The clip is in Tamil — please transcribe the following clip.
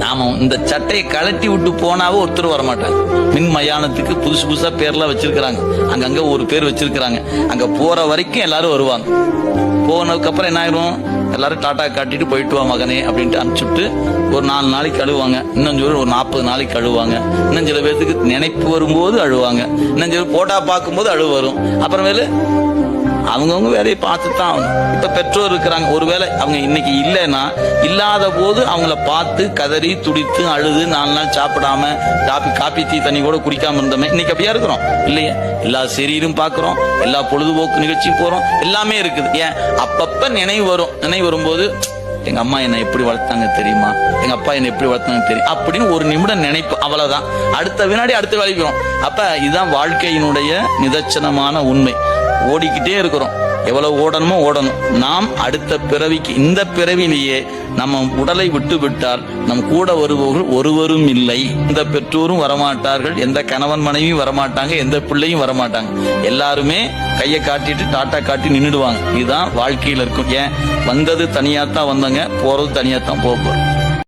நாம இந்த சட்டையை கழட்டி விட்டு போனாவே ஒருத்தர் வரமாட்டாங்க. மின் மயானத்துக்கு புதுசு புதுசா பேர்லாம் வச்சிருக்கிறாங்க, அங்கங்க ஒரு பேர் வச்சிருக்கிறாங்க. அங்க போற வரைக்கும் எல்லாரும் வருவாங்க. போனதுக்கு அப்புறம் என்ன ஆயிரும், எல்லாரும் டாட்டா காட்டிட்டு போயிட்டு வா மகனே அப்படின்ட்டு அனுப்பிச்சுட்டு ஒரு 4 நாளைக்கு அழுவாங்க, இன்னும் சொல்லி ஒரு 40 நாளைக்கு அழுவாங்க, இன்னும் சில பேருக்கு நினைப்பு வரும்போது அழுவாங்க, இன்னும் சில போட்டா பார்க்கும்போது அழுவு வரும். அப்புறமேலு அவங்கவுங்க வேலையை பார்த்து தான் ஆகணும். இப்ப பெற்றோர் இருக்கிறாங்க, ஒருவேளை அவங்க இன்னைக்கு இல்லைன்னா இல்லாத போது அவங்கள பார்த்து கதறி துடித்து அழுது 4 நாள் சாப்பிடாம காப்பி டீ தண்ணி கூட குடிக்காம இருந்தோமே, இன்னைக்கு அப்படியா இருக்கிறோம் இல்லையா? எல்லா சீரியலும் பார்க்கிறோம், எல்லா பொழுதுபோக்கு நிகழ்ச்சியும் போறோம், எல்லாமே இருக்குது. ஏன் அப்பப்ப நினைவு வரும். நினைவு வரும்போது எங்க அம்மா என்னை எப்படி வளர்த்தாங்க தெரியுமா, எங்க அப்பா என்னை எப்படி வளர்த்தாங்க தெரியும் அப்படின்னு ஒரு நிமிடம் நினைப்பு, அவ்வளவுதான். அடுத்த வினாடி அடுத்த வேலைக்கு போறோம். அப்ப இதுதான் வாழ்க்கையினுடைய நிதர்சனமான உண்மை. ஓடிக்கிட்டே இருக்கிறோம், எவ்வளவு ஓடணுமோ ஓடணும். நாம் அடுத்த பிறவிக்கு, இந்த பிறவிலேயே நம்ம உடலை விட்டு விட்டால் நம் கூட வருபவர்கள் ஒருவரும் இல்லை. எந்த பெற்றோரும் வரமாட்டார்கள், எந்த கணவன் மனைவியும் வரமாட்டாங்க, எந்த பிள்ளையும் வரமாட்டாங்க. எல்லாருமே கையை காட்டிட்டு டாட்டா காட்டி நின்றுடுவாங்க. இதுதான் வாழ்க்கையில் இருக்கும். ஏன் வந்தது தனியாத்தான் வந்தங்க, போறது தனியாத்தான் போக போறோம்.